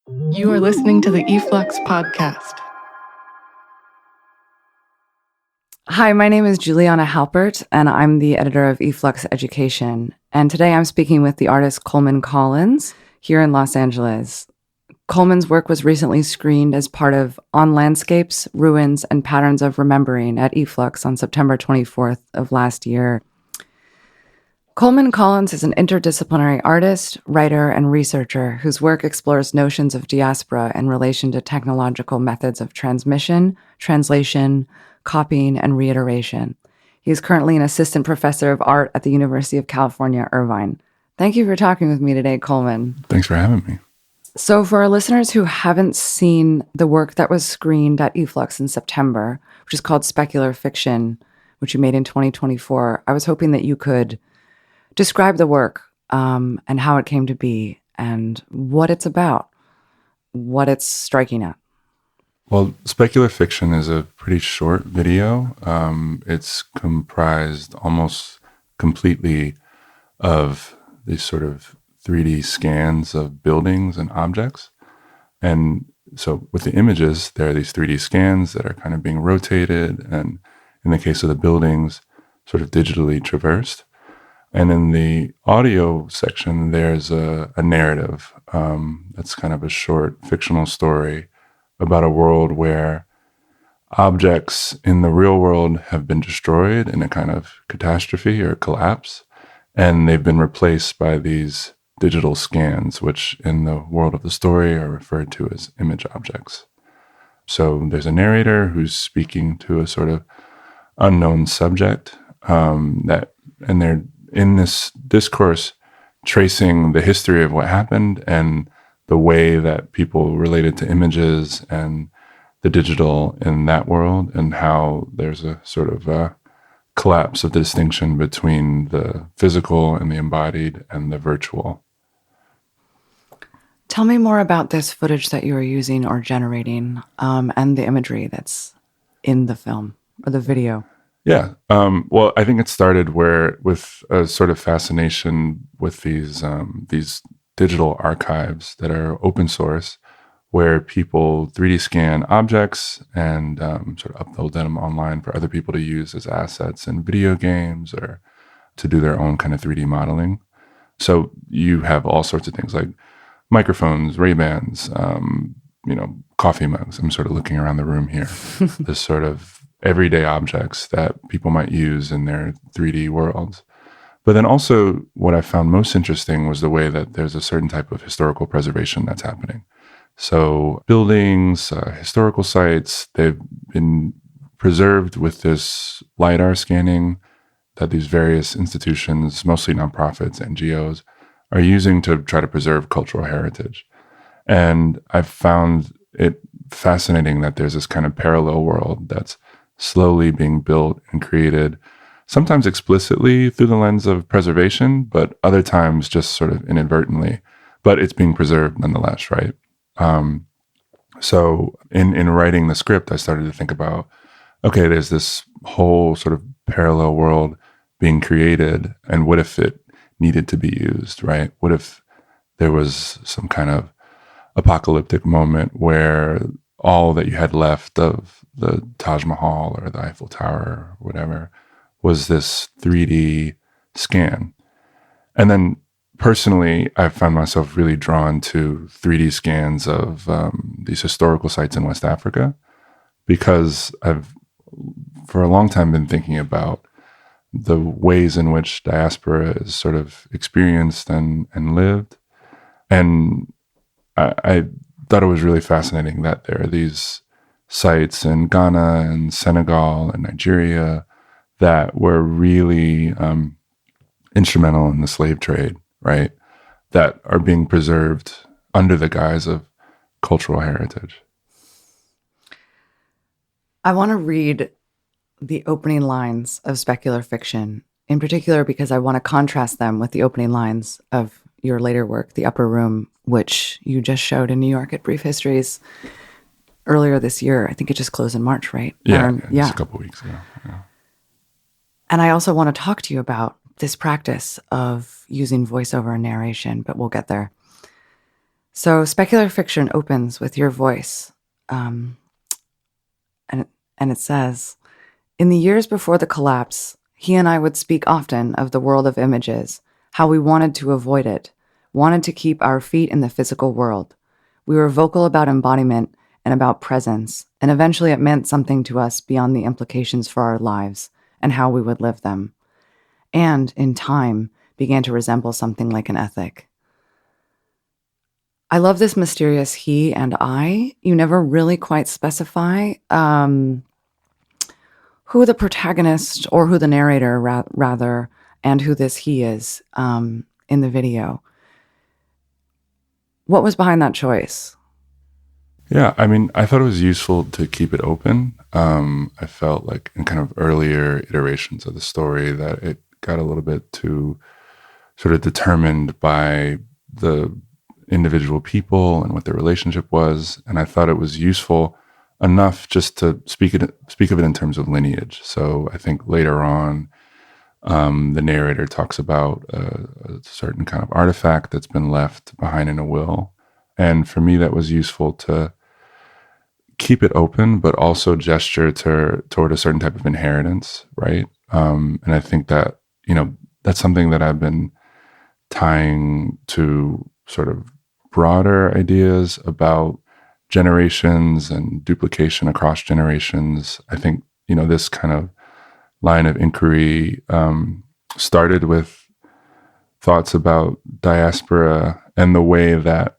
You are listening to the e-flux podcast. Hi, my name is Juliana Halpert, and I'm the editor of e-flux Education. And today I'm speaking with the artist Coleman Collins here in Los Angeles. Coleman's work was recently screened as part of On Landscapes, Ruins, and Patterns of Remembering at e-flux on September 24th of last year. Coleman Collins is an interdisciplinary artist, writer, and researcher whose work explores notions of diaspora in relation to technological methods of transmission, translation, copying, and reiteration. He is currently an assistant professor of art at the University of California, Irvine. Thank you for talking with me today, Coleman. Thanks for having me. So for our listeners who haven't seen the work that was screened at e-flux in September, which is called Specular Fiction, which you made in 2024, I was hoping that you could describe the work and how it came to be and what it's about, what it's striking at. Well, Specular Fiction is a pretty short video. It's comprised almost completely of these sort of 3D scans of buildings and objects. And so with the images, there are these 3D scans that are kind of being rotated, and in the case of the buildings, sort of digitally traversed. And in the audio section, there's a narrative that's kind of a short fictional story about a world where objects in the real world have been destroyed in a kind of catastrophe or collapse, and they've been replaced by these digital scans, which in the world of the story are referred to as image objects. So there's a narrator who's speaking to a sort of unknown subject and they're in this discourse tracing the history of what happened and the way that people related to images and the digital in that world, and how there's a sort of a collapse of the distinction between the physical and the embodied and the virtual. Tell me more about this footage that you are using or generating and the imagery that's in the film or the video. Yeah. Well, I think it started with a sort of fascination with these digital archives that are open source, where people 3D scan objects and sort of upload them online for other people to use as assets in video games or to do their own kind of 3D modeling. So you have all sorts of things like microphones, Ray-Bans, coffee mugs. I'm sort of looking around the room here. This sort of everyday objects that people might use in their 3D worlds. But then also what I found most interesting was the way that there's a certain type of historical preservation that's happening. So buildings, historical sites, they've been preserved with this LiDAR scanning that these various institutions, mostly nonprofits, NGOs, are using to try to preserve cultural heritage. And I've found it fascinating that there's this kind of parallel world that's slowly being built and created, sometimes explicitly through the lens of preservation, but other times just sort of inadvertently. But it's being preserved nonetheless, right? So in writing the script, I started to think about, okay, there's this whole sort of parallel world being created, and what if it needed to be used, right? What if there was some kind of apocalyptic moment where all that you had left of the Taj Mahal or the Eiffel Tower or whatever was this 3D scan? And then personally, I found myself really drawn to 3D scans of these historical sites in West Africa, because I've, for a long time, been thinking about the ways in which diaspora is sort of experienced and lived. And I thought it was really fascinating that there are these sites in Ghana and Senegal and Nigeria that were really instrumental in the slave trade, right? That are being preserved under the guise of cultural heritage. I want to read the opening lines of Specular Fiction, in particular because I want to contrast them with the opening lines of your later work, The Upper Room, which you just showed in New York at Brief Histories earlier this year. I think it just closed in March, right? Yeah, just a couple of weeks ago. Yeah. And I also want to talk to you about this practice of using voiceover and narration, but we'll get there. So specular fiction opens with your voice. And it says, in the years before the collapse, he and I would speak often of the world of images, how we wanted to avoid it, wanted to keep our feet in the physical world. We were vocal about embodiment and about presence, and eventually it meant something to us beyond the implications for our lives and how we would live them, and, in time, began to resemble something like an ethic. I love this mysterious he and I. You never really quite specify who the protagonist or who the narrator, rather, and who this he is in the video. What was behind that choice? Yeah, I mean, I thought it was useful to keep it open. I felt like in kind of earlier iterations of the story that it got a little bit too sort of determined by the individual people and what their relationship was. And I thought it was useful enough just to speak of it in terms of lineage. So I think later on, the narrator talks about a certain kind of artifact that's been left behind in a will. And for me, that was useful to keep it open, but also gesture toward a certain type of inheritance, right? And I think that, that's something that I've been tying to sort of broader ideas about generations and duplication across generations. I think, this kind of line of inquiry started with thoughts about diaspora and the way that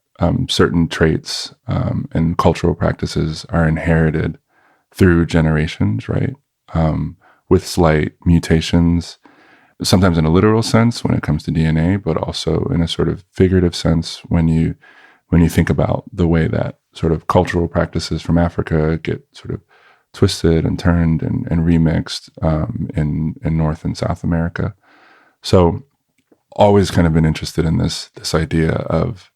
certain traits and cultural practices are inherited through generations, right? With slight mutations, sometimes in a literal sense when it comes to DNA, but also in a sort of figurative sense when you think about the way that sort of cultural practices from Africa get sort of twisted and turned and remixed in North and South America. So always kind of been interested in this idea of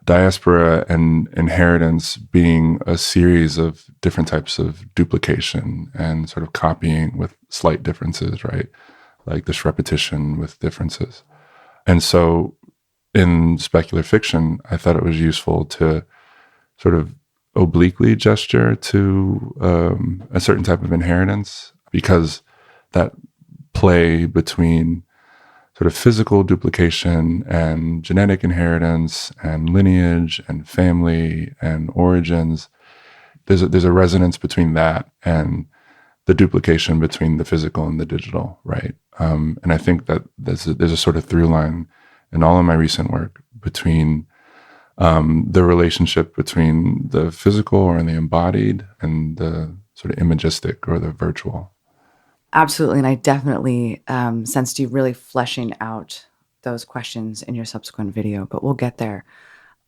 diaspora and inheritance being a series of different types of duplication and sort of copying with slight differences, right? Like this repetition with differences. And so in specular fiction, I thought it was useful to sort of obliquely gesture to a certain type of inheritance, because that play between sort of physical duplication and genetic inheritance and lineage and family and origins, there's a resonance between that and the duplication between the physical and the digital, right? And I think that there's a sort of through line in all of my recent work between the relationship between the physical or the embodied and the sort of imagistic or the virtual. Absolutely. And I definitely sensed you really fleshing out those questions in your subsequent video, but we'll get there.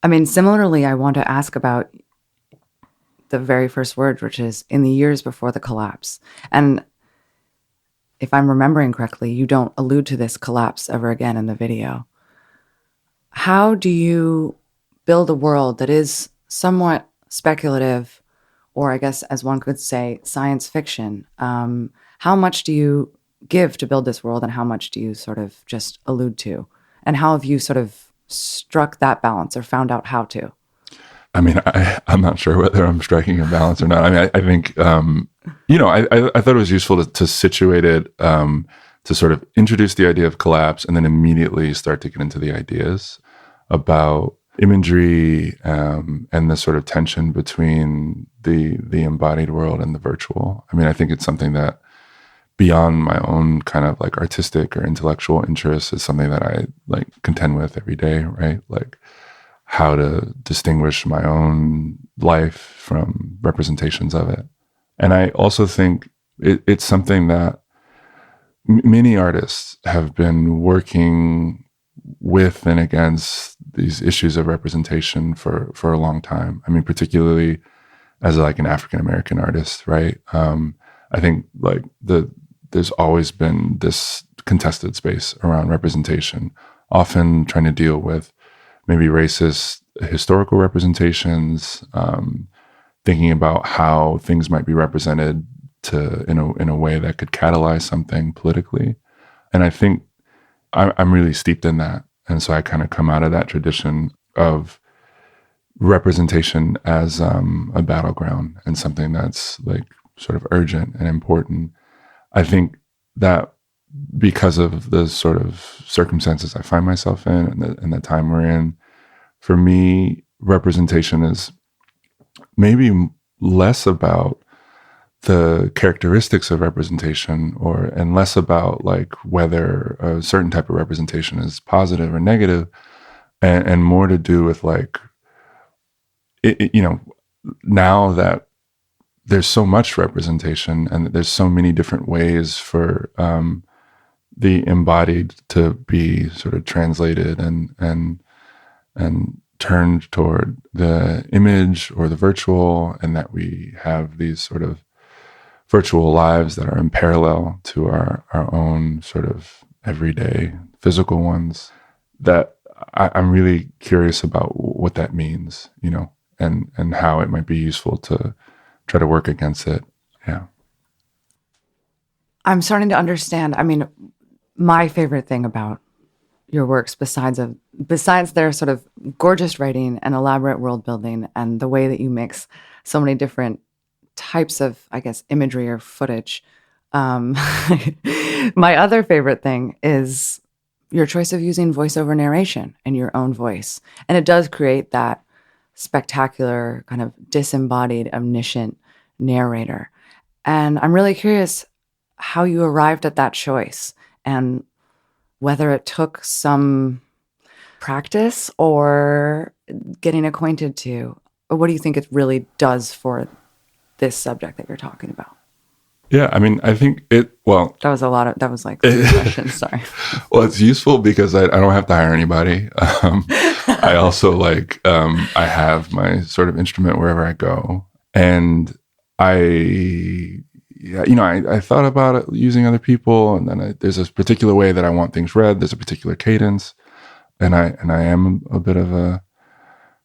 I mean, similarly, I want to ask about the very first word, which is in the years before the collapse. And if I'm remembering correctly, you don't allude to this collapse ever again in the video. How do you build a world that is somewhat speculative, or I guess as one could say, science fiction? How much do you give to build this world and how much do you sort of just allude to? And how have you sort of struck that balance or found out how to? I mean, I'm not sure whether I'm striking a balance or not. I mean, I think, I thought it was useful to situate it, to sort of introduce the idea of collapse and then immediately start to get into the ideas about imagery and the sort of tension between the embodied world and the virtual. I mean, I think it's something that beyond my own kind of like artistic or intellectual interests is something that I like contend with every day, right? Like how to distinguish my own life from representations of it. And I also think it's something that many artists have been working with and against these issues of representation for a long time. I mean, particularly as like an African-American artist, right? I think like there's always been this contested space around representation, often trying to deal with maybe racist historical representations, thinking about how things might be represented in a way that could catalyze something politically. And I think I'm really steeped in that. And so I kind of come out of that tradition of representation as a battleground and something that's like sort of urgent and important. I think that because of the sort of circumstances I find myself in and the time we're in, for me, representation is maybe less about the characteristics of representation and less about like whether a certain type of representation is positive or negative, and more to do with like, now that there's so much representation and there's so many different ways for the embodied to be sort of translated and turned toward the image or the virtual, and that we have these sort of virtual lives that are in parallel to our own sort of everyday physical ones, that I'm really curious about what that means, and how it might be useful to try to work against it. Yeah. I'm starting to understand. I mean, my favorite thing about your works, besides their sort of gorgeous writing and elaborate world building and the way that you mix so many different types of, I guess, imagery or footage, my other favorite thing is your choice of using voiceover narration and your own voice. And it does create that spectacular kind of disembodied, omniscient narrator. And I'm really curious how you arrived at that choice and whether it took some practice or getting acquainted to, or what do you think it really does for this subject that you're talking about? Yeah, I mean, I think that was like 3 questions, sorry. Well, it's useful because I don't have to hire anybody. I also I have my sort of instrument wherever I go. And I thought about it using other people, and then there's a particular way that I want things read. There's a particular cadence, and I am a bit of a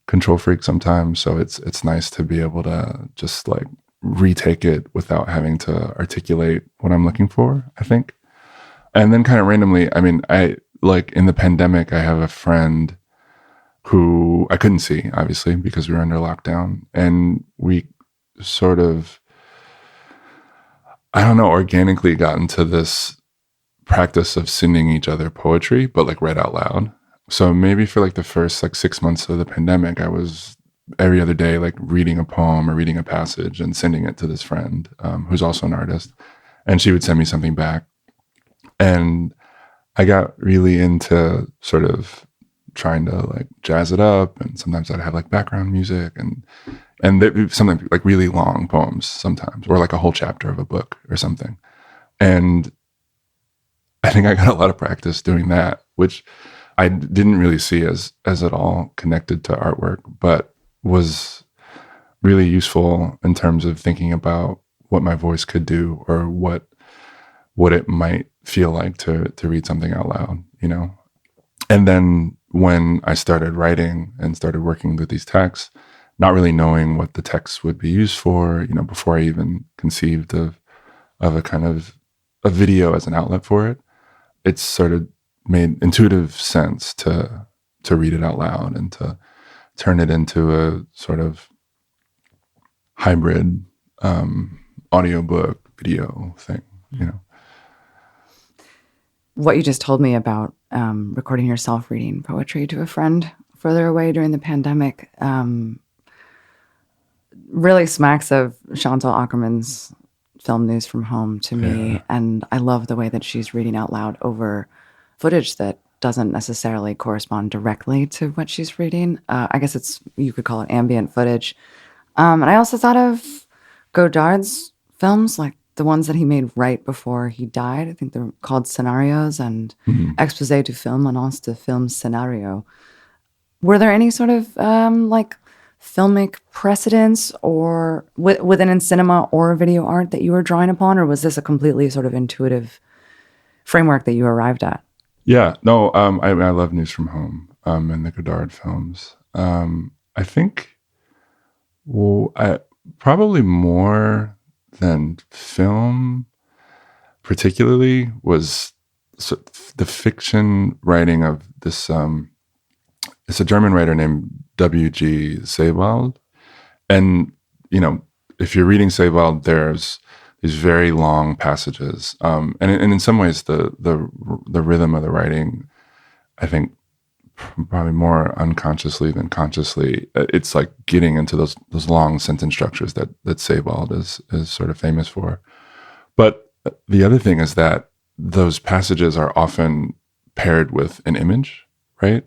control freak sometimes. So it's nice to be able to just like retake it without having to articulate what I'm looking for, I think. And then kind of randomly, I mean, in the pandemic, I have a friend who I couldn't see, obviously, because we were under lockdown. And we sort of, I don't know, organically got into this practice of sending each other poetry, but like read out loud. So maybe for like the first 6 months of the pandemic, I was every other day like reading a poem or reading a passage and sending it to this friend who's also an artist. And she would send me something back. And I got really into sort of trying to like jazz it up. And sometimes I'd have like background music and something like really long poems sometimes, or like a whole chapter of a book or something. And I think I got a lot of practice doing that, which I didn't really see as at all connected to artwork, but was really useful in terms of thinking about what my voice could do or what it might feel like to read something out loud, And then when I started writing and started working with these texts, not really knowing what the text would be used for, before I even conceived of a kind of a video as an outlet for it, it sort of made intuitive sense to read it out loud and to turn it into a sort of hybrid audiobook video thing, What you just told me about recording yourself reading poetry to a friend further away during the pandemic really smacks of Chantal Ackerman's film News from Home to me. Yeah. And I love the way that she's reading out loud over footage that doesn't necessarily correspond directly to what she's reading. I guess you could call it ambient footage. And I also thought of Godard's films, like the ones that he made right before he died. I think they're called Scenarios and Exposé du film, annonce de film scénario. Were there any sort of filmic precedents or within cinema or video art that you were drawing upon, or was this a completely sort of intuitive framework that you arrived at? Yeah, no, I love News from Home and the Godard films. I think probably more than film particularly was the fiction writing of this it's a German writer named W.G. Sebald. And, if you're reading Sebald, there's these very long passages. And in some ways, the rhythm of the writing, I think, probably more unconsciously than consciously, it's like getting into those long sentence structures that Sebald is sort of famous for. But the other thing is that those passages are often paired with an image, right?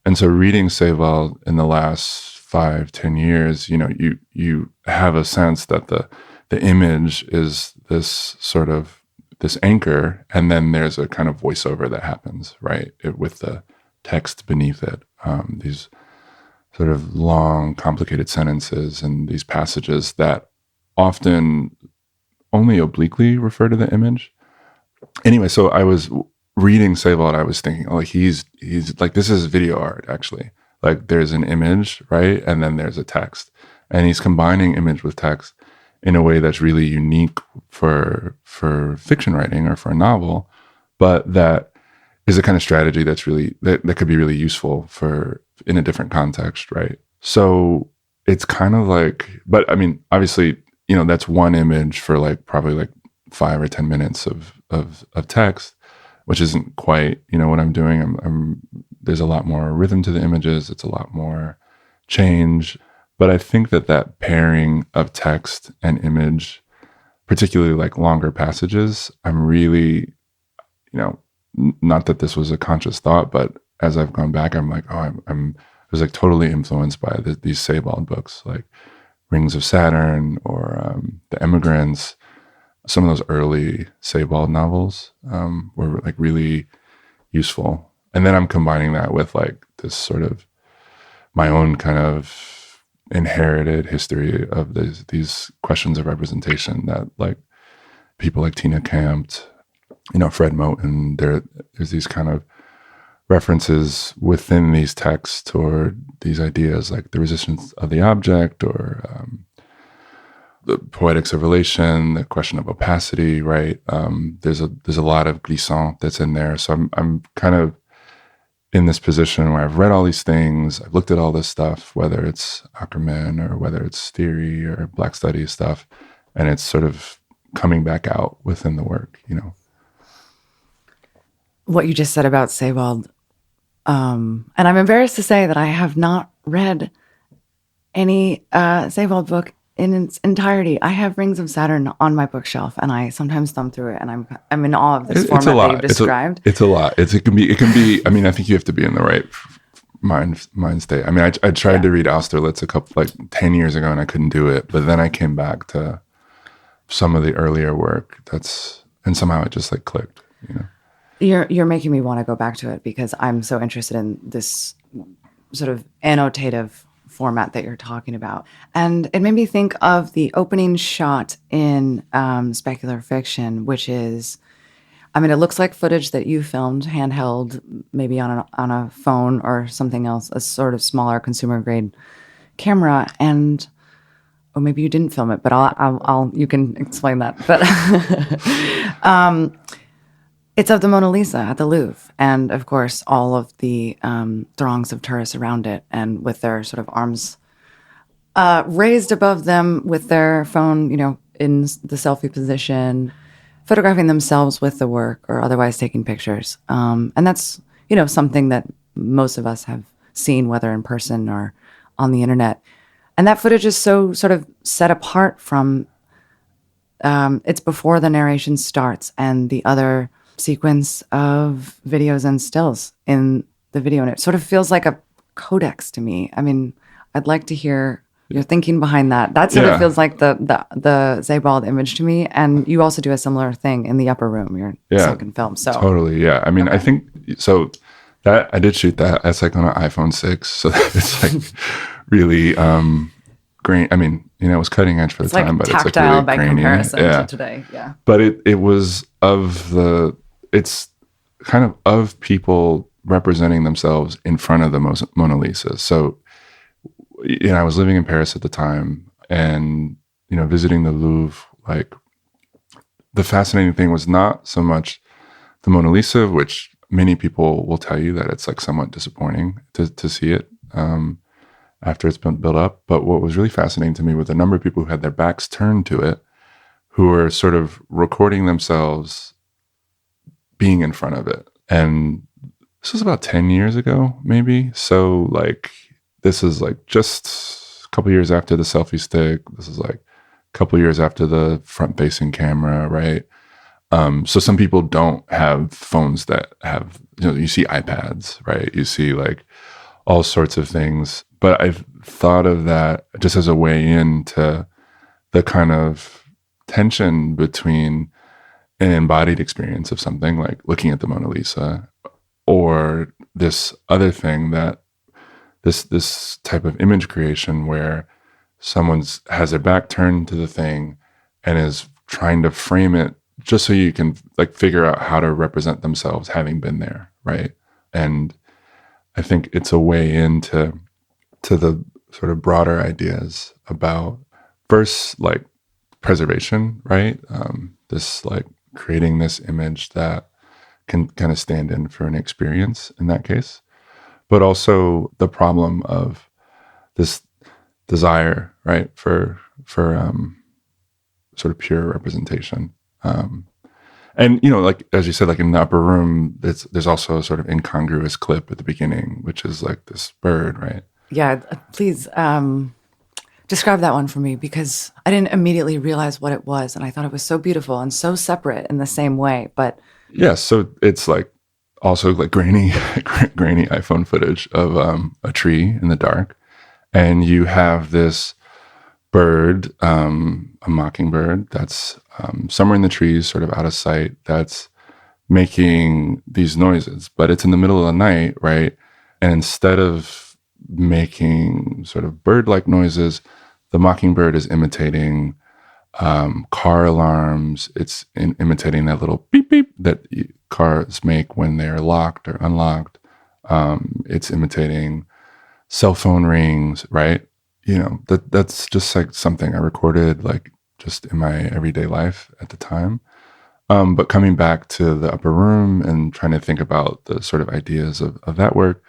And so reading Sebald in the last 5-10 years, you have a sense that the image is this sort of this anchor, and then there's a kind of voiceover that happens, right, with the text beneath it. These sort of long, complicated sentences and these passages that often only obliquely refer to the image. Anyway, so I was reading Sebald, I was thinking, oh, he's like, this is video art, actually. Like, there's an image, right? And then there's a text. And he's combining image with text in a way that's really unique for fiction writing or for a novel, but that is a kind of strategy that's really, that could be really useful for in a different context, right? So it's kind of like, but I mean, obviously, that's one image for like probably like 5 or 10 minutes of text, which isn't quite, what I'm doing. There's a lot more rhythm to the images. It's a lot more change. But I think that pairing of text and image, particularly like longer passages, I'm really, not that this was a conscious thought, but as I've gone back, I'm like, I was like totally influenced by these Sebald books, like Rings of Saturn or The Emigrants. Some of those early Sebald novels were like really useful. And then I'm combining that with like this sort of my own kind of inherited history of these questions of representation that like people like Tina Campt, Fred Moten, there's these kind of references within these texts toward these ideas like the resistance of the object or the poetics of relation, the question of opacity, right? There's a lot of glissant that's in there. So I'm kind of in this position where I've read all these things, I've looked at all this stuff, whether it's Ackerman or whether it's theory or Black Studies stuff, and it's sort of coming back out within the work, What you just said about Sebald, and I'm embarrassed to say that I have not read any Sebald book in its entirety. I have Rings of Saturn on my bookshelf, and I sometimes thumb through it, and I'm in awe of this format that you've described. It's a lot. It can be. I mean, I think you have to be in the right mind state. I mean, I tried to read Austerlitz a couple 10 years ago, and I couldn't do it. But then I came back to some of the earlier work. And somehow it just like clicked. You're making me want to go back to it because I'm so interested in this sort of annotative format that you're talking about. And it made me think of the opening shot in Specular Fiction, which is, I mean, it looks like footage that you filmed handheld, maybe on a phone or something else, a sort of smaller consumer grade camera. And, or maybe you didn't film it, but I'll you can explain that. But it's of the Mona Lisa at the Louvre. And of course, all of the throngs of tourists around it and with their sort of arms raised above them with their phone, in the selfie position, photographing themselves with the work or otherwise taking pictures. And that's, something that most of us have seen, whether in person or on the internet. And that footage is so sort of set apart from, it's before the narration starts and the other sequence of videos and stills in the video. And it sort of feels like a codex to me. I mean, I'd like to hear your thinking behind that. That sort of feels like the Sebald image to me. And you also do a similar thing in the upper room, your second film. So totally. Yeah. I mean, I think so that I did shoot that. That's like on an iPhone 6. So it's like really grain. I mean, it was cutting edge for the time, but it's like really by grainy. Comparison to today. Yeah. But it was it's kind of people representing themselves in front of the Mona Lisa. So, I was living in Paris at the time and, visiting the Louvre, like the fascinating thing was not so much the Mona Lisa, which many people will tell you that it's like somewhat disappointing to see it after it's been built up. But what was really fascinating to me was the number of people who had their backs turned to it, who were sort of recording themselves being in front of it. And this was about 10 years ago, maybe. So like, this is like just a couple years after the selfie stick. This is like a couple years after the front facing camera, right? So some people don't have phones that have, you see iPads, right? You see like all sorts of things. But I've thought of that just as a way into the kind of tension between an embodied experience of something like looking at the Mona Lisa, or this other thing that this type of image creation where someone's has their back turned to the thing and is trying to frame it just so you can like figure out how to represent themselves having been there, right? And I think it's a way into the sort of broader ideas about first like preservation, right? This like creating this image that can kind of stand in for an experience in that case, but also the problem of this desire, right, for sort of pure representation. And like as you said, like in the upper room, there's also a sort of incongruous clip at the beginning, which is like this bird, right? Yeah, please describe that one for me, because I didn't immediately realize what it was, and I thought it was so beautiful and so separate in the same way. But yeah, so it's like also like grainy iPhone footage of a tree in the dark, and you have this bird, a mockingbird, that's somewhere in the trees, sort of out of sight, that's making these noises, but it's in the middle of the night, right? And instead of making sort of bird-like noises, the mockingbird is imitating car alarms. It's imitating that little beep beep that cars make when they're locked or unlocked. It's imitating cell phone rings, right? That's just like something I recorded like just in my everyday life at the time. But coming back to the upper room and trying to think about the sort of ideas of that work,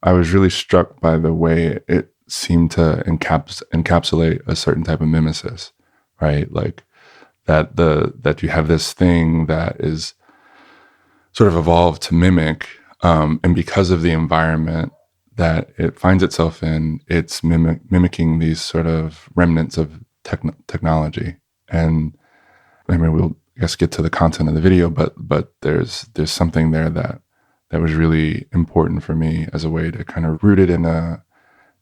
I was really struck by the way it seemed to encapsulate a certain type of mimesis, right? Like that you have this thing that is sort of evolved to mimic, and because of the environment that it finds itself in, it's mimicking these sort of remnants of technology. And I mean, we'll I guess get to the content of the video, but there's something there that was really important for me as a way to kind of root it in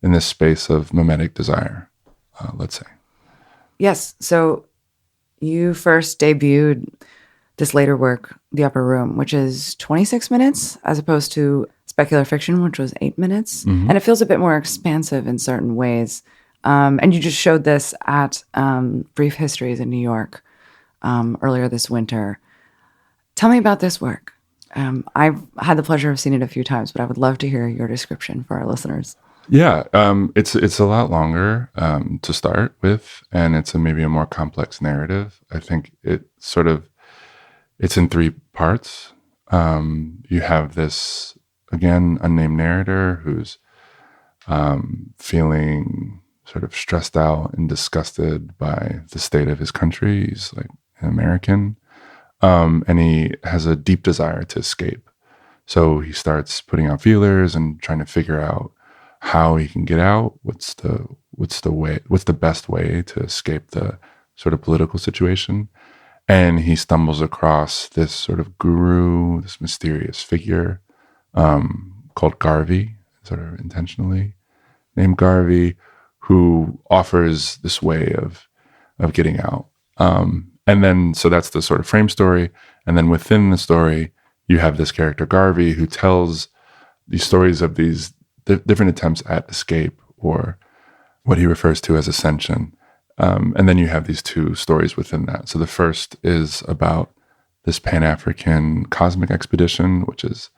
this space of mimetic desire, let's say. Yes. So you first debuted this later work, The Upper Room, which is 26 minutes as opposed to Specular Fiction, which was 8 minutes. Mm-hmm. And it feels a bit more expansive in certain ways. And you just showed this at Brief Histories in New York earlier this winter. Tell me about this work. I've had the pleasure of seeing it a few times, but I would love to hear your description for our listeners. Yeah, it's a lot longer to start with, and it's maybe a more complex narrative. I think it's in 3 parts. You have this, again, unnamed narrator who's feeling sort of stressed out and disgusted by the state of his country. He's like an American, and he has a deep desire to escape. So he starts putting out feelers and trying to figure out how he can get out. What's the best way to escape the sort of political situation? And he stumbles across this sort of guru, this mysterious figure called Garvey, sort of intentionally named Garvey, who offers this way of getting out. And then, so that's the sort of frame story. And then within the story, you have this character Garvey who tells these stories of these different attempts at escape, or what he refers to as ascension. And then you have these 2 stories within that. So the first is about this Pan-African cosmic expedition, which is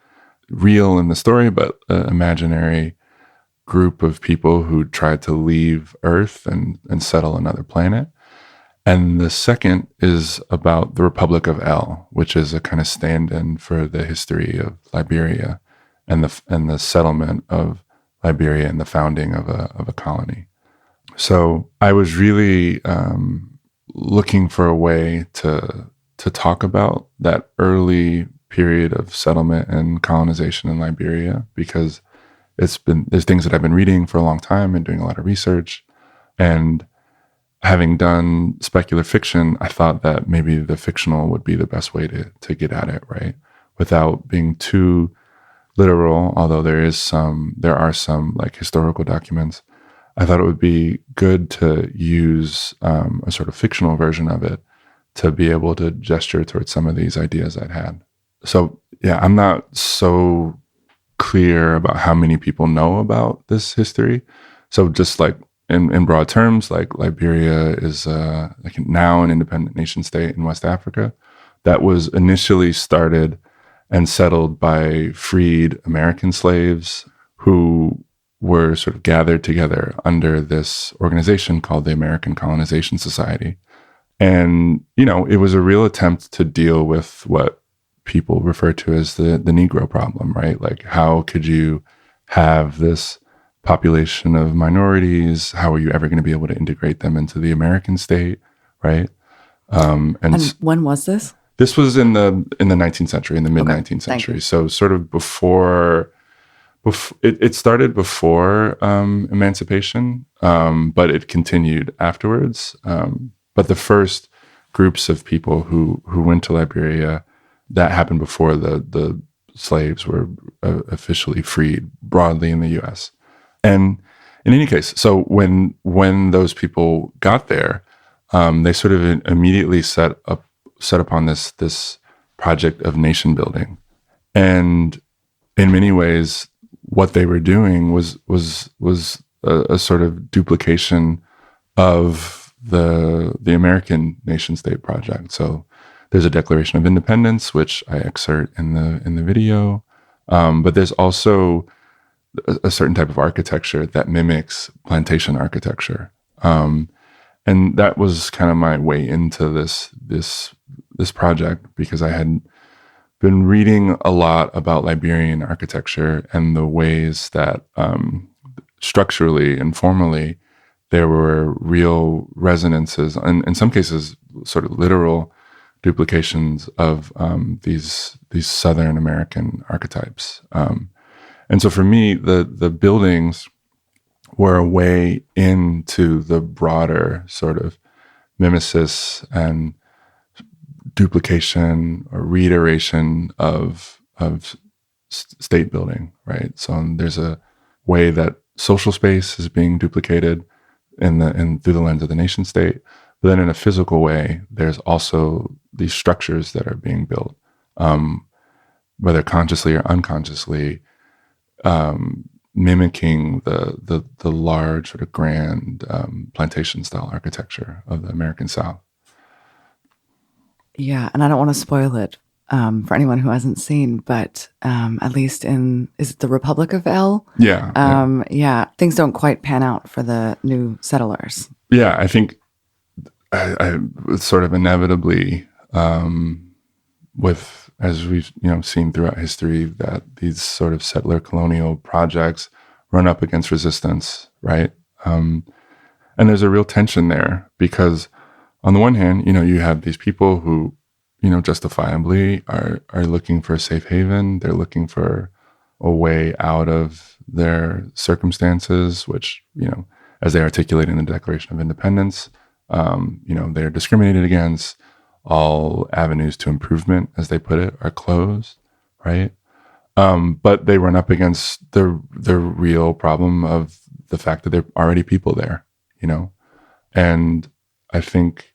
real in the story, but an imaginary group of people who tried to leave Earth and settle another planet. And the second is about the Republic of El, which is a kind of stand-in for the history of Liberia and the settlement of Liberia and the founding of a colony. So I was really looking for a way to talk about that early period of settlement and colonization in Liberia, because there's things that I've been reading for a long time and doing a lot of research. And having done specular fiction, I thought that maybe the fictional would be the best way to get at it, right? Without being too literal, although there are some like historical documents. I thought it would be good to use a sort of fictional version of it to be able to gesture towards some of these ideas I'd had. So yeah, I'm not so clear about how many people know about this history. So just like in broad terms, like Liberia is like now an independent nation state in West Africa that was initially started and settled by freed American slaves who were sort of gathered together under this organization called the American Colonization Society. And, it was a real attempt to deal with what people refer to as the Negro problem, right? Like, how could you have this population of minorities? How are you ever going to be able to integrate them into the American state, right? And when was this? This was in the 19th century, in the mid 19th century. So sort of before it started before emancipation, but it continued afterwards. But the first groups of people who went to Liberia, that happened before the slaves were officially freed broadly in the U.S. And in any case, so when those people got there, they sort of immediately set upon this project of nation building. And in many ways, what they were doing was a sort of duplication of the American nation state project. So there's a Declaration of Independence, which I excerpt in the video, but there's also a certain type of architecture that mimics plantation architecture, and that was kind of my way into this project, because I had been reading a lot about Liberian architecture and the ways that structurally and formally there were real resonances, and in some cases sort of literal duplications of these Southern American archetypes. And so for me, the buildings were a way into the broader sort of mimesis and duplication or reiteration of state building, right? So there's a way that social space is being duplicated through the lens of the nation state. But then in a physical way, there's also these structures that are being built, whether consciously or unconsciously, mimicking the large sort of grand plantation style architecture of the American South. Yeah, and I don't want to spoil it for anyone who hasn't seen, but at least is it the Republic of El? Yeah. Things don't quite pan out for the new settlers. Yeah, I think I sort of inevitably, with, as we've seen throughout history, that these sort of settler colonial projects run up against resistance, right? And there's a real tension there, because on the one hand, you have these people who, justifiably are looking for a safe haven. They're looking for a way out of their circumstances, which, as they articulate in the Declaration of Independence, they're discriminated against. All avenues to improvement, as they put it, are closed, right? But they run up against the real problem of the fact that there are already people there, And I think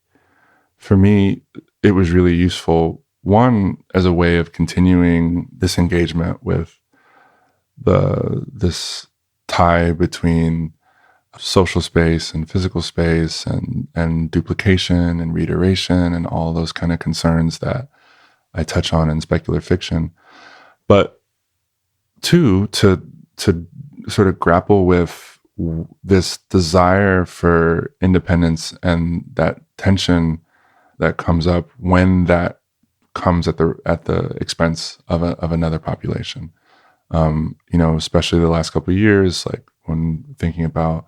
for me, it was really useful, one, as a way of continuing this engagement with this tie between social space and physical space and duplication and reiteration and all those kind of concerns that I touch on in specular fiction. But two, to sort of grapple with this desire for independence and that tension that comes up when that comes at the expense of another population. Especially the last couple of years, like when thinking about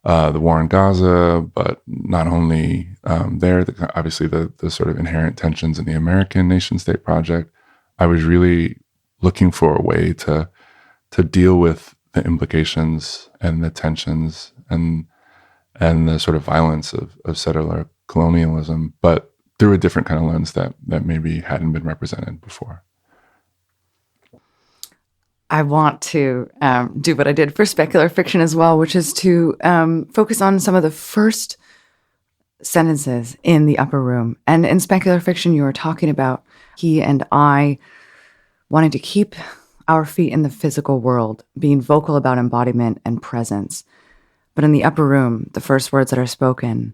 the war in Gaza, but not only there, obviously the sort of inherent tensions in the American nation-state project. I was really looking for a way to deal with the implications and the tensions and the sort of violence of settler colonialism, but through a different kind of lens that maybe hadn't been represented before. I want to do what I did for specular fiction as well, which is to focus on some of the first sentences in The Upper Room. And in specular fiction, you were talking about he and I wanting to keep our feet in the physical world, being vocal about embodiment and presence. But in The Upper Room, the first words that are spoken,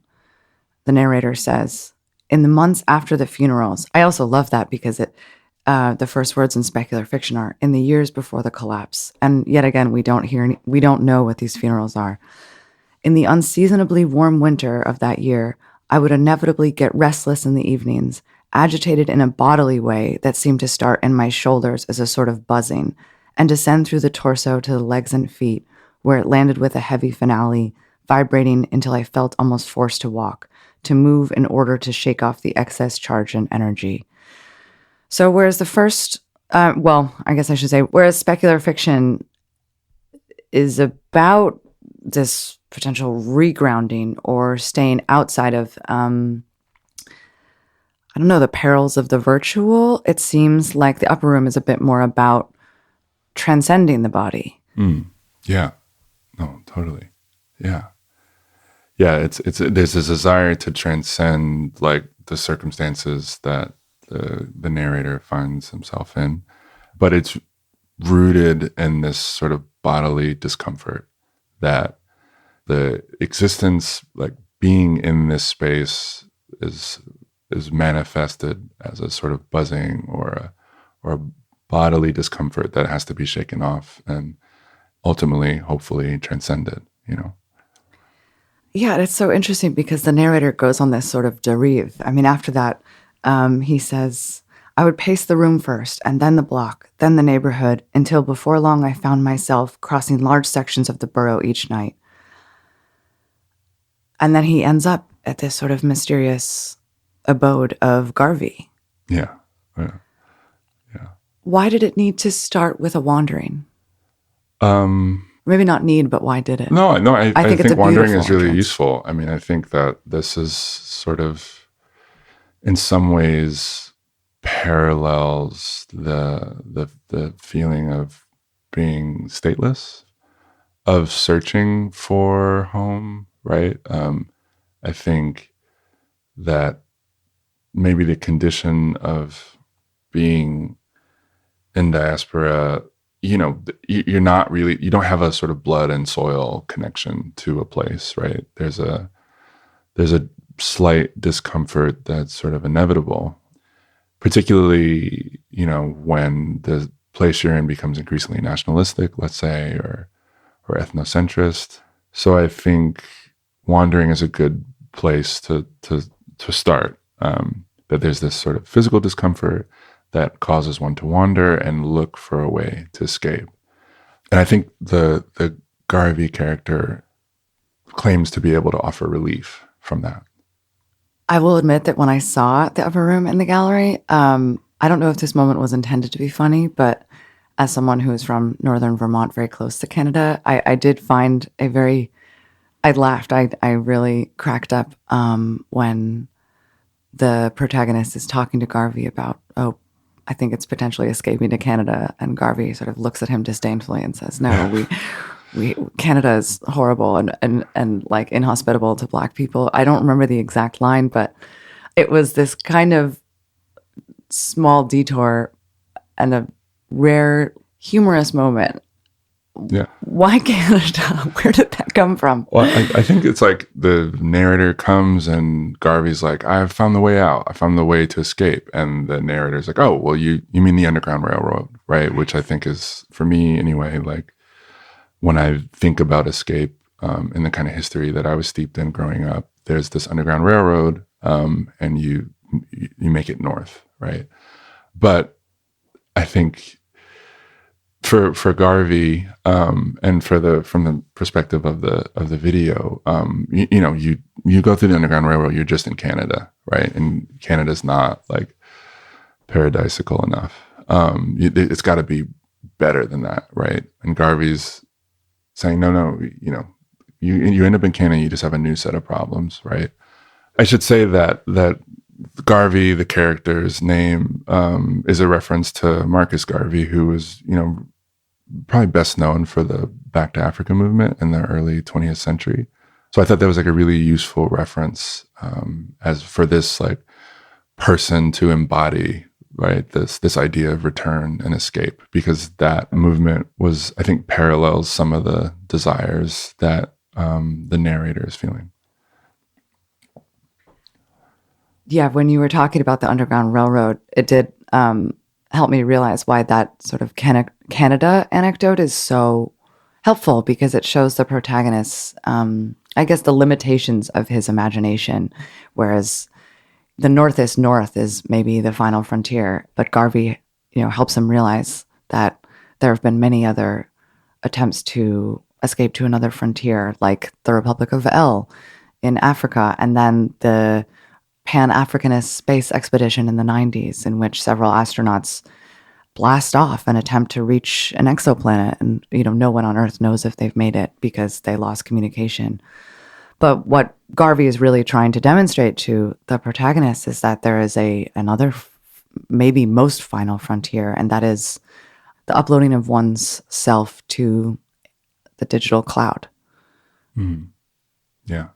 the narrator says, in the months after the funerals. I also love that because the first words in specular fiction are in the years before the collapse. And yet again, we don't know what these funerals are. In the unseasonably warm winter of that year, I would inevitably get restless in the evenings, agitated in a bodily way that seemed to start in my shoulders as a sort of buzzing, and descend through the torso to the legs and feet, where it landed with a heavy finale, vibrating until I felt almost forced to walk, to move in order to shake off the excess charge and energy. So whereas the first, whereas specular fiction is about this potential regrounding or staying outside of, the perils of the virtual, it seems like The Upper Room is a bit more about transcending the body. Yeah. No, totally. Yeah. Yeah, there's a desire to transcend like the circumstances that the narrator finds himself in, but it's rooted in this sort of bodily discomfort that the existence, like being in this space, is manifested as a sort of buzzing or a bodily discomfort that has to be shaken off and ultimately, hopefully, transcended. Yeah, it's so interesting because the narrator goes on this sort of derive. I mean, after that, he says, I would pace the room first, and then the block, then the neighborhood, until before long I found myself crossing large sections of the borough each night. And then he ends up at this sort of mysterious abode of Garvey. Yeah. Why did it need to start with a wandering? Maybe not need, but why did it? No, I think wandering is really entrance. useful. I mean, I think that this is sort of, in some ways, parallels the feeling of being stateless, of searching for home, right? I think that maybe the condition of being in diaspora, you're not really, you don't have a sort of blood and soil connection to a place, right? There's a slight discomfort that's sort of inevitable, particularly, when the place you're in becomes increasingly nationalistic, let's say, or ethnocentrist. So I think wandering is a good place to start. That there's this sort of physical discomfort that causes one to wander and look for a way to escape. And I think the Garvey character claims to be able to offer relief from that. I will admit that when I saw The Upper Room in the gallery, I don't know if this moment was intended to be funny, but as someone who is from northern Vermont, very close to Canada, I did find I laughed. I really cracked up when the protagonist is talking to Garvey about, I think it's potentially escaping to Canada. And Garvey sort of looks at him disdainfully and says, no, Canada is horrible and like inhospitable to Black people. I don't remember the exact line, but it was this kind of small detour and a rare humorous moment. Yeah. Why Canada? Where did that come from? Well, I think it's like the narrator comes and Garvey's like, I found the way out. I found the way to escape. And the narrator's like, oh, well, you mean the Underground Railroad, right? Which I think is, for me anyway, like when I think about escape in the kind of history that I was steeped in growing up, there's this underground railroad, and you make it north, right? But I think for Garvey, and from the perspective of the video, you go through the Underground Railroad, you're just in Canada, right? And Canada's not like paradisical enough. It's got to be better than that, right? And Garvey's saying, no, you end up in Canada, you just have a new set of problems, right? I should say that Garvey, the character's name, is a reference to Marcus Garvey, who was, probably best known for the Back to Africa movement in the early 20th century. So I thought that was like a really useful reference, as for this like person to embody, right, this idea of return and escape, because that movement was, I think, parallels some of the desires that the narrator is feeling. Yeah, when you were talking about the Underground Railroad, it did help me realize why that sort of Canada anecdote is so helpful, because it shows the protagonist's, I guess, the limitations of his imagination, whereas the North is maybe the final frontier, but Garvey, helps him realize that there have been many other attempts to escape to another frontier, like the Republic of El in Africa, and then the Pan-Africanist space expedition in the 90s, in which several astronauts blast off and attempt to reach an exoplanet. And, no one on Earth knows if they've made it because they lost communication. But what Garvey is really trying to demonstrate to the protagonist is that there is another, maybe most final frontier, and that is the uploading of one's self to the digital cloud. Mm. Yeah.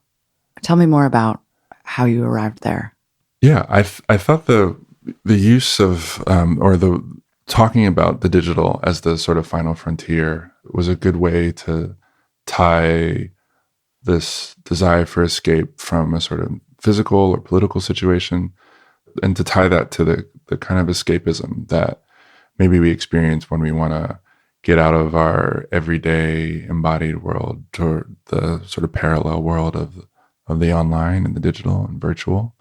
Tell me more about how you arrived there. Yeah, I thought the use of or the talking about the digital as the sort of final frontier was a good way to tie this desire for escape from a sort of physical or political situation, and to tie that to the kind of escapism that maybe we experience when we want to get out of our everyday embodied world toward the sort of parallel world of the online and the digital and virtual.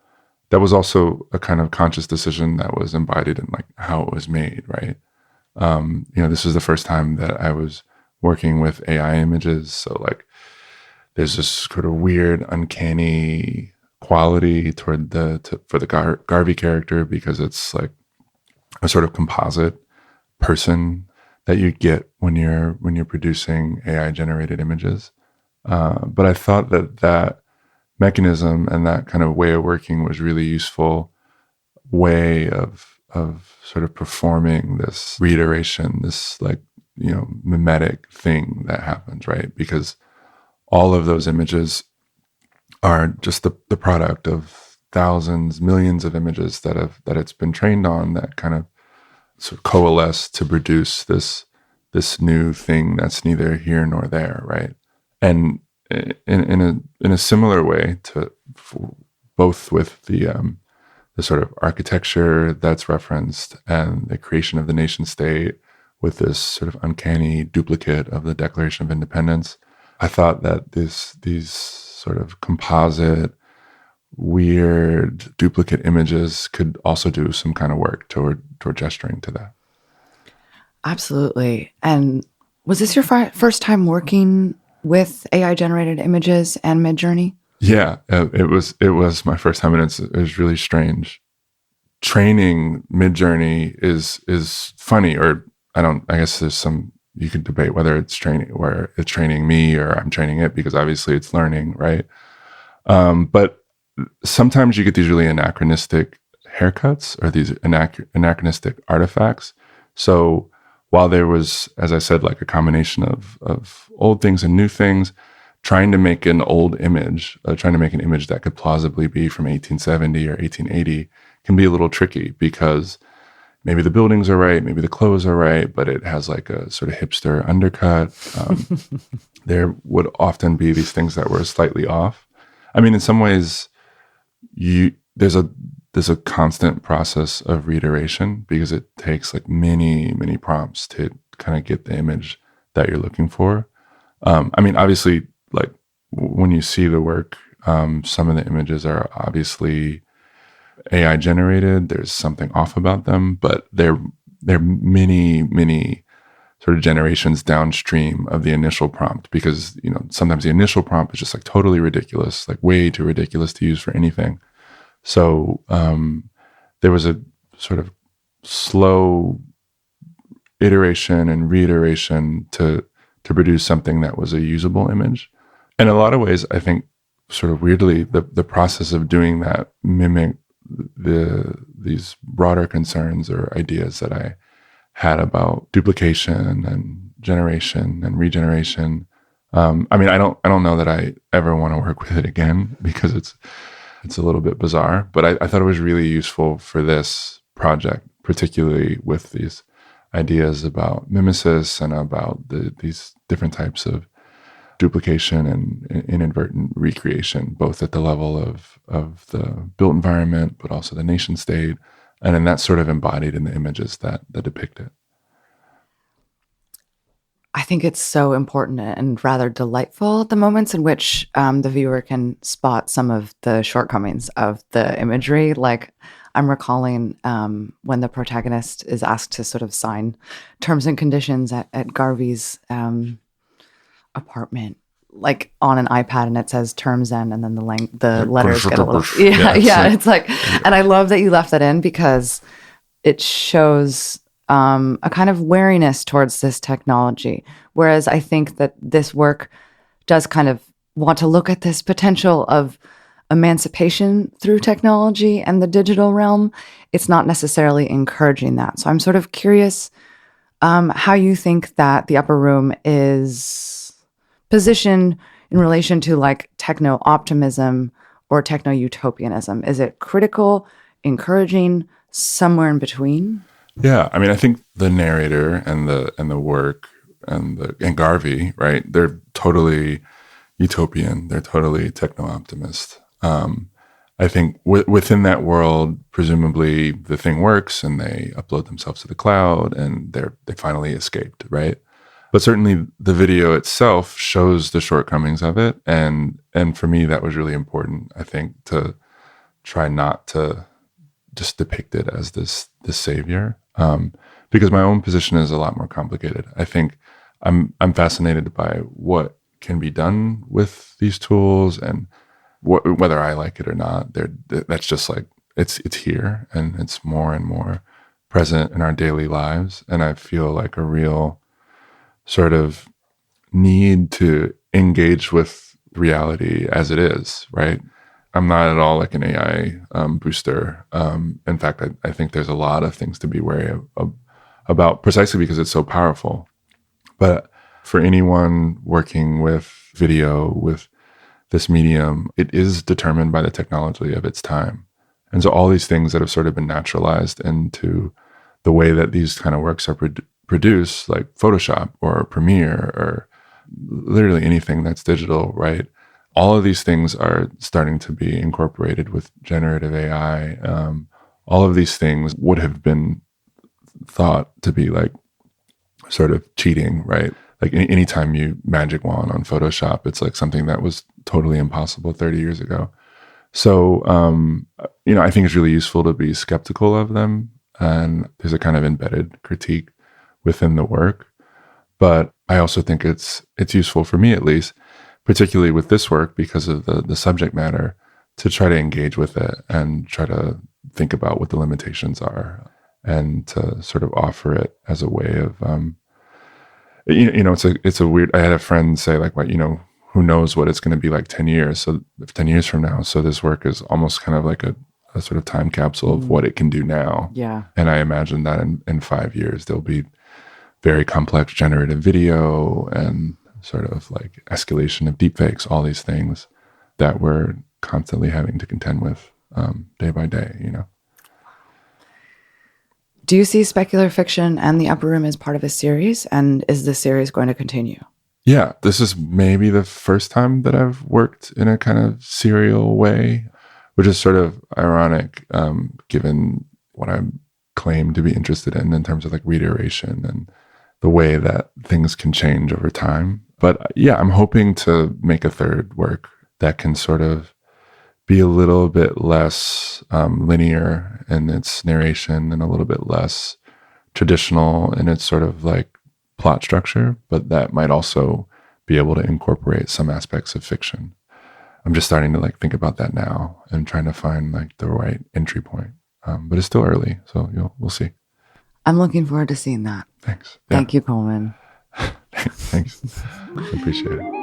That was also a kind of conscious decision that was embodied in like how it was made, right? This was the first time that I was working with AI images. So like there's this sort of weird, uncanny quality toward for the Garvey character, because it's like a sort of composite person that you get when you're producing AI generated images. But I thought that mechanism and that kind of way of working was really useful way of sort of performing this reiteration, this like, mimetic thing that happens, right? Because all of those images are just the product of thousands, millions of images that it's been trained on, that kind of sort of coalesce to produce this new thing that's neither here nor there, right? And in a similar way to both with the sort of architecture that's referenced and the creation of the nation state with this sort of uncanny duplicate of the Declaration of Independence, I thought that these sort of composite, weird duplicate images could also do some kind of work toward gesturing to that. Absolutely. And was this your first time working with AI generated images and Midjourney? Yeah, it was my first time, and it was really strange. Training Midjourney is funny, or I guess there's some, you could debate whether it's training me or I'm training it, because obviously it's learning, right? But sometimes you get these really anachronistic haircuts or these anachronistic artifacts. So while there was, as I said, like a combination of old things and new things, trying to make an old image, trying to make an image that could plausibly be from 1870 or 1880 can be a little tricky, because maybe the buildings are right, maybe the clothes are right, but it has like a sort of hipster undercut. There would often be these things that were slightly off. I mean, in some ways, there's a constant process of reiteration, because it takes like many, many prompts to kind of get the image that you're looking for. I mean, obviously, like when you see the work, Some of the images are obviously AI generated. There's something off about them, but they're many sort of generations downstream of the initial prompt, because sometimes the initial prompt is just like totally ridiculous, like way too ridiculous to use for anything. So there was a sort of slow iteration and reiteration to produce something that was a usable image. In a lot of ways, I think sort of weirdly, the process of doing that mimicked these broader concerns or ideas that I had about duplication and generation and regeneration. I mean, I don't know that I ever want to work with it again, because it's a little bit bizarre, but I thought it was really useful for this project, particularly with these ideas about mimesis and about these different types of duplication and inadvertent recreation, both at the level of the built environment, but also the nation state. And then that's sort of embodied in the images that depict it. I think it's so important and rather delightful, the moments in which the viewer can spot some of the shortcomings of the imagery. Like, I'm recalling when the protagonist is asked to sort of sign terms and conditions at Garvey's apartment, like on an iPad, and it says terms end, and then the letters get a little it's like, and I love that you left that in, because it shows a kind of wariness towards this technology, whereas I think that this work does kind of want to look at this potential of emancipation through technology and the digital realm. It's not necessarily encouraging that. So I'm sort of curious how you think that the Upper Room is positioned in relation to like techno-optimism or techno-utopianism. Is it critical, encouraging, somewhere in between? Yeah, I mean, I think the narrator and the work and Garvey, right? They're totally utopian. They're totally techno-optimist. I think within that world, presumably the thing works and they upload themselves to the cloud and they finally escaped, right? But certainly the video itself shows the shortcomings of it, and for me that was really important. I think to try not to just depict it as this savior, because my own position is a lot more complicated. I think I'm fascinated by what can be done with these tools, and whether I like it or not. That's just like it's here, and it's more and more present in our daily lives. And I feel like a real sort of need to engage with reality as it is, right? I'm not at all like an AI booster. In fact, I think there's a lot of things to be wary about, precisely because it's so powerful. But for anyone working with video, with this medium, it is determined by the technology of its time. And so all these things that have sort of been naturalized into the way that these kind of works are produced, like Photoshop or Premiere or literally anything that's digital, right? All of these things are starting to be incorporated with generative AI. All of these things would have been thought to be like sort of cheating, right? Like anytime you magic wand on Photoshop, it's like something that was totally impossible 30 years ago. So, I think it's really useful to be skeptical of them. And there's a kind of embedded critique within the work. But I also think it's useful for me, at least, particularly with this work, because of the subject matter, to try to engage with it and try to think about what the limitations are, and to sort of offer it as a way of, it's a weird, I had a friend say like, what, who knows what it's going to be like 10 years. So 10 years from now. So this work is almost kind of like a sort of time capsule of what it can do now. Yeah. And I imagine that in 5 years, there'll be very complex generative video and sort of like escalation of deepfakes, all these things that we're constantly having to contend with day by day, Do you see specular fiction and the Upper Room as part of a series? And is this series going to continue? Yeah, this is maybe the first time that I've worked in a kind of serial way, which is sort of ironic, given what I claim to be interested in terms of like reiteration and the way that things can change over time. But yeah, I'm hoping to make a third work that can sort of be a little bit less linear in its narration and a little bit less traditional in its sort of like plot structure, but that might also be able to incorporate some aspects of fiction. I'm just starting to like think about that now and trying to find like the right entry point. But it's still early, so we'll see. I'm looking forward to seeing that. Thanks. Thank you, Coleman. Thanks. I appreciate it.